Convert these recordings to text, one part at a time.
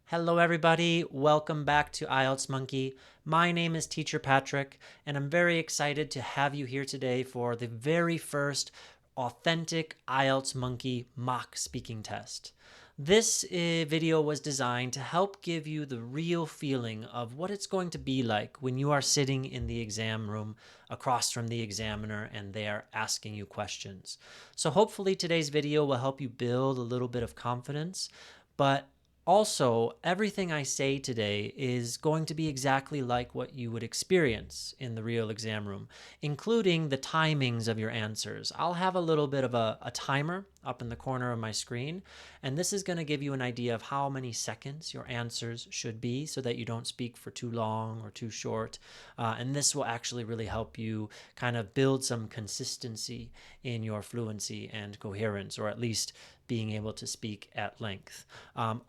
Hello, everybody. Welcome back to IELTS Monkey. My name is Teacher Patrick, and I'm very excited to have you here today for the very first authentic IELTS Monkey mock speaking test. This video was designed to help give you the real feeling of what it's going to be like when you are sitting in the exam room across from the examiner and they are asking you questions. So hopefully today's video will help you build a little bit of confidence, but also, everything I say today is going to be exactly like what you would experience in the real exam room, including the timings of your answers. I'll have a little bit of a timer up in the corner of my screen, and this is going to give you an idea of how many seconds your answers should be so that you don't speak for too long or too short. And this will actually really help you kind of build some consistency in your fluency and coherence, or at least being able to speak at length.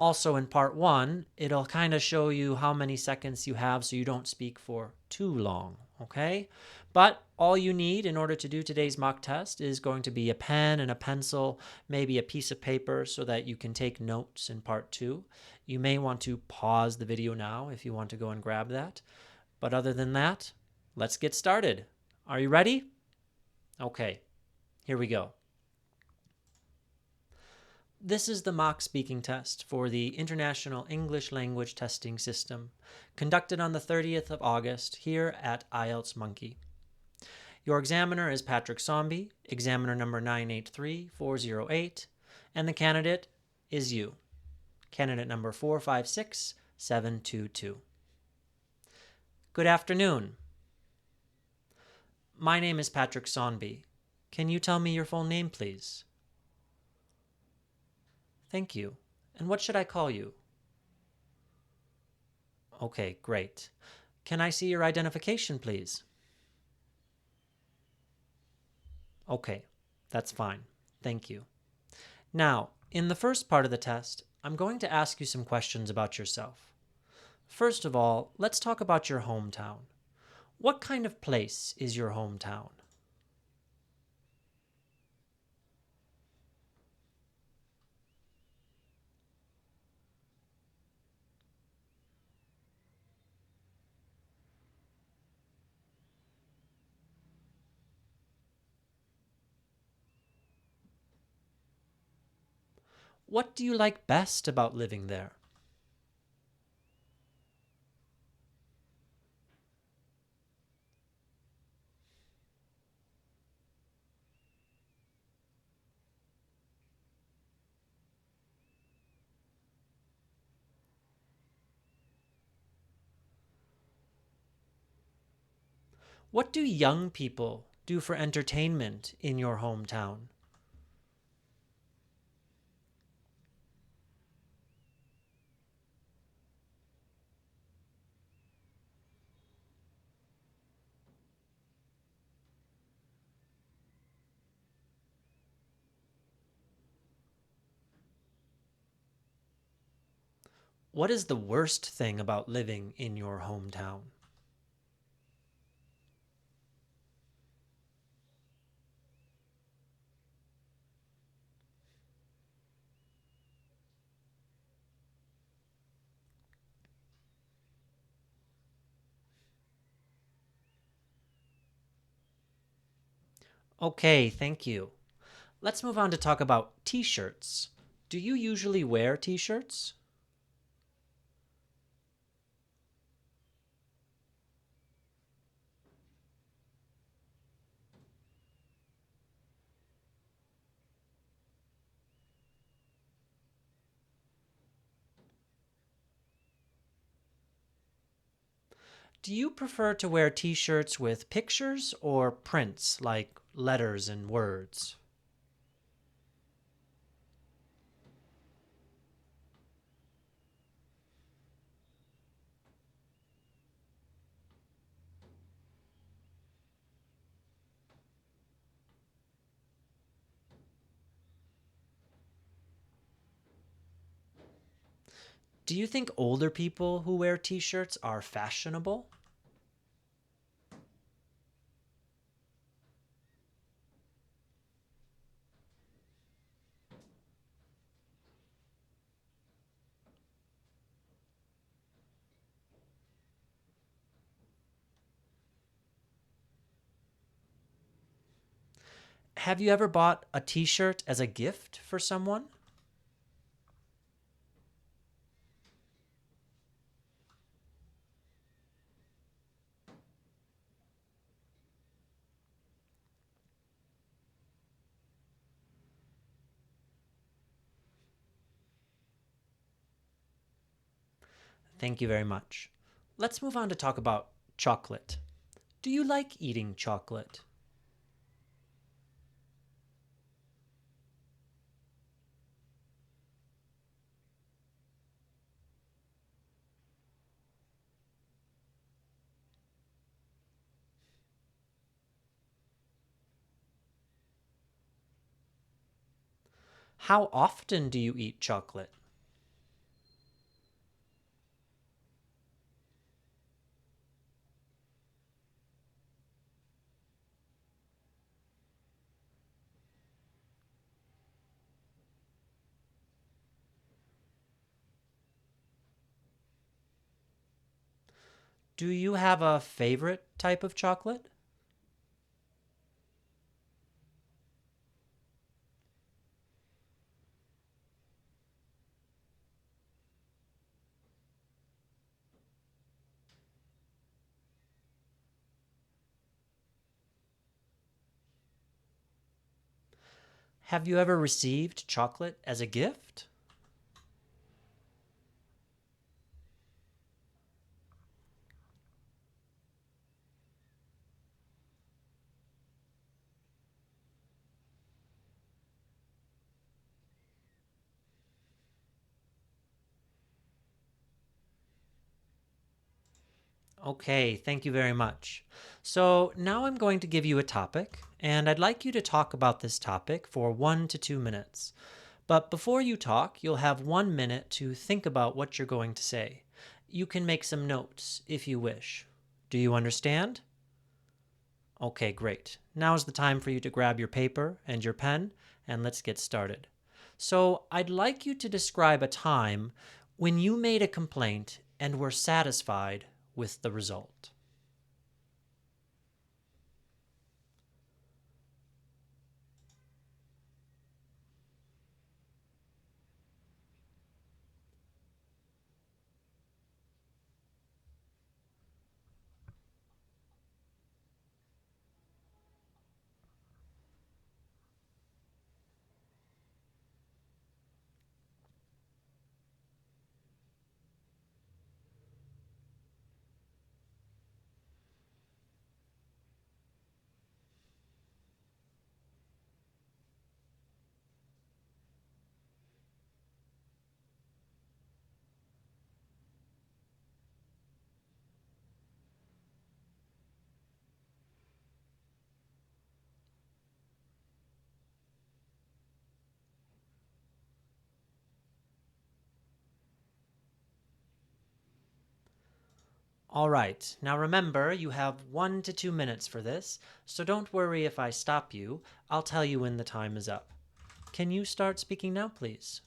Also in part one, it'll kind of show you how many seconds you have so you don't speak for too long, okay? But all you need in order to do today's mock test is going to be a pen and a pencil, maybe a piece of paper so that you can take notes in part two. You may want to pause the video now if you want to go and grab that. But other than that, let's get started. Are you ready? Okay, here we go. This is the mock speaking test for the International English Language Testing System, conducted on the 30th of August here at IELTS Monkey. Your examiner is Patrick Somby, examiner number 983408, and the candidate is you, candidate number 456722. Good afternoon. My name is Patrick Somby. Can you tell me your full name, please? Thank you. And what should I call you? Okay, great. Can I see your identification, please? Okay, that's fine. Thank you. Now, in the first part of the test, I'm going to ask you some questions about yourself. First of all, let's talk about your hometown. What kind of place is your hometown? What do you like best about living there? What do young people do for entertainment in your hometown? What is the worst thing about living in your hometown? Okay, thank you. Let's move on to talk about t-shirts. Do you usually wear t-shirts? Do you prefer to wear t-shirts with pictures or prints like letters and words? Do you think older people who wear t-shirts are fashionable? Have you ever bought a t-shirt as a gift for someone? Thank you very much. Let's move on to talk about chocolate. Do you like eating chocolate? How often do you eat chocolate? Do you have a favorite type of chocolate? Have you ever received chocolate as a gift? Okay, thank you very much. So now I'm going to give you a topic, and I'd like you to talk about this topic for 1 to 2 minutes. But before you talk, you'll have 1 minute to think about what you're going to say. You can make some notes if you wish. Do you understand? Okay, great. Now's the time for you to grab your paper and your pen, and let's get started. So, I'd like you to describe a time when you made a complaint and were satisfied with the result. All right, now remember you have 1 to 2 minutes for this, so don't worry if I stop you. I'll tell you when the time is up. Can you start speaking now, please?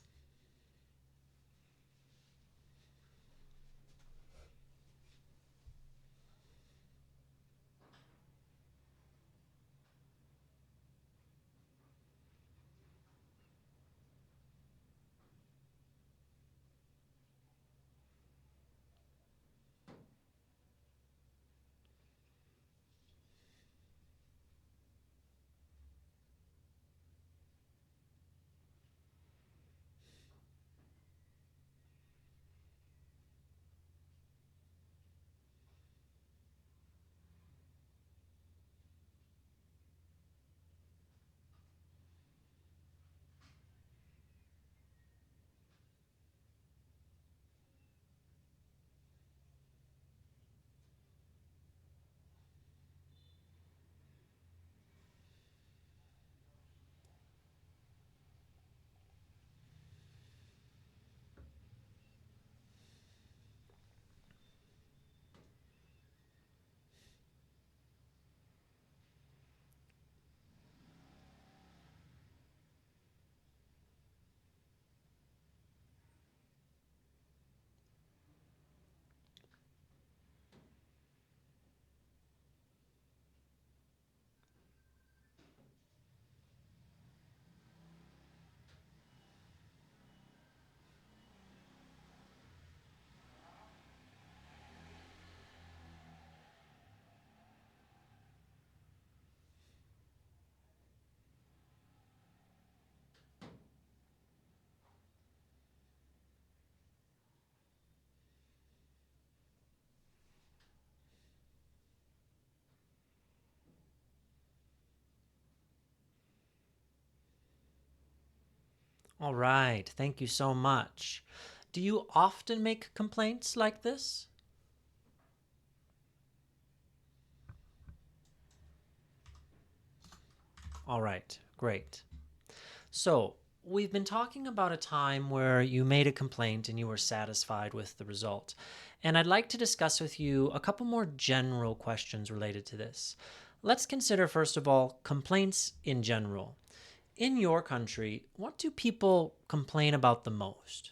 All right, thank you so much. Do you often make complaints like this? All right, great. So, we've been talking about a time where you made a complaint and you were satisfied with the result. And I'd like to discuss with you a couple more general questions related to this. Let's consider, first of all, complaints in general. In your country, what do people complain about the most?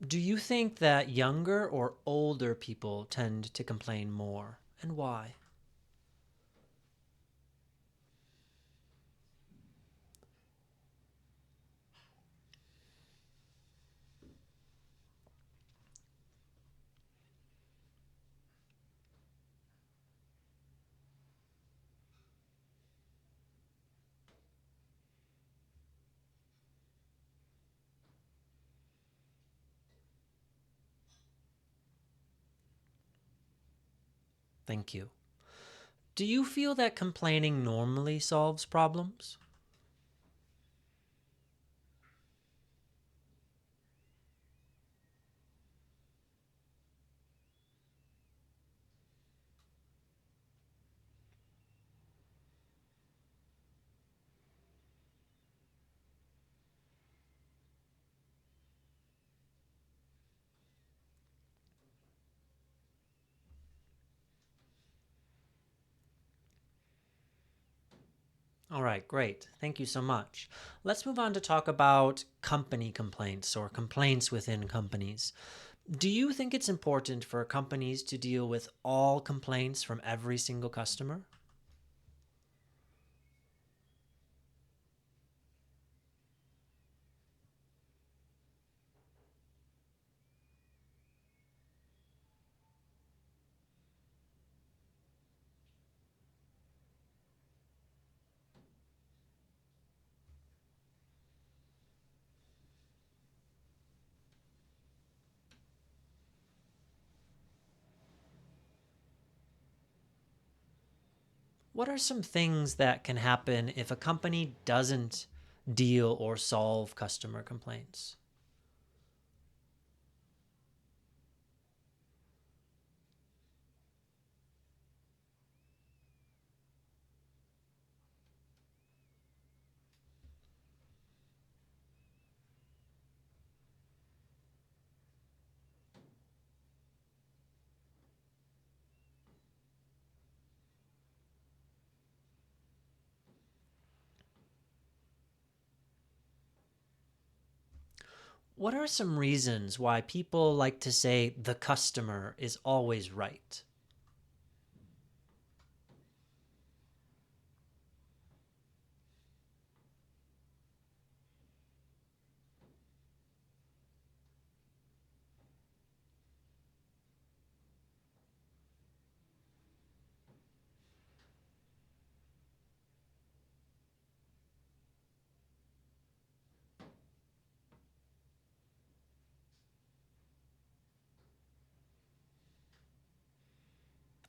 Do you think that younger or older people tend to complain more, and why? Thank you. Do you feel that complaining normally solves problems? All right, great. Thank you so much. Let's move on to talk about company complaints or complaints within companies. Do you think it's important for companies to deal with all complaints from every single customer? What are some things that can happen if a company doesn't deal or solve customer complaints? What are some reasons why people like to say the customer is always right?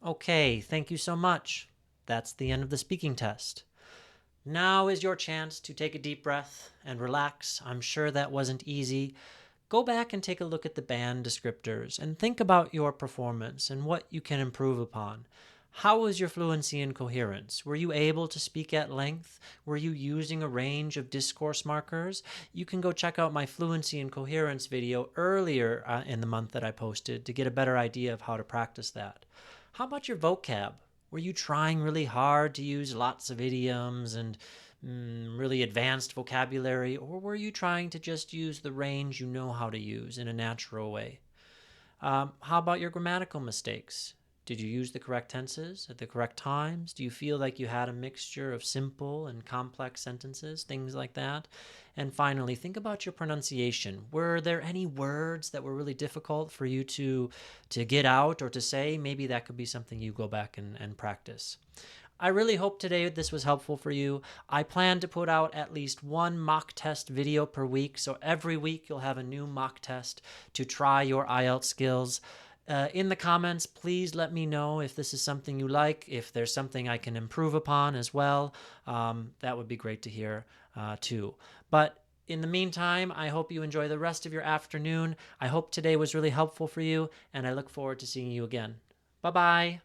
Okay, thank you so much. That's the end of the speaking test. Now is your chance to take a deep breath and relax. I'm sure that wasn't easy. Go back and take a look at the band descriptors and think about your performance and what you can improve upon. How was your fluency and coherence? Were you able to speak at length? Were you using a range of discourse markers? You can go check out my fluency and coherence video earlier in the month that I posted to get a better idea of how to practice that. How about your vocab? Were you trying really hard to use lots of idioms and really advanced vocabulary, or were you trying to just use the range you know how to use in a natural way? How about your grammatical mistakes? Did you use the correct tenses at the correct times? Do you feel like you had a mixture of simple and complex sentences, things like that? And finally, think about your pronunciation. Were there any words that were really difficult for you to get out or to say? Maybe that could be something you go back and practice. I really hope today this was helpful for you. I plan to put out at least one mock test video per week, so every week you'll have a new mock test to try your IELTS skills. In the comments, please let me know if this is something you like, if there's something I can improve upon as well. That would be great to hear too. But in the meantime, I hope you enjoy the rest of your afternoon. I hope today was really helpful for you, and I look forward to seeing you again. Bye-bye.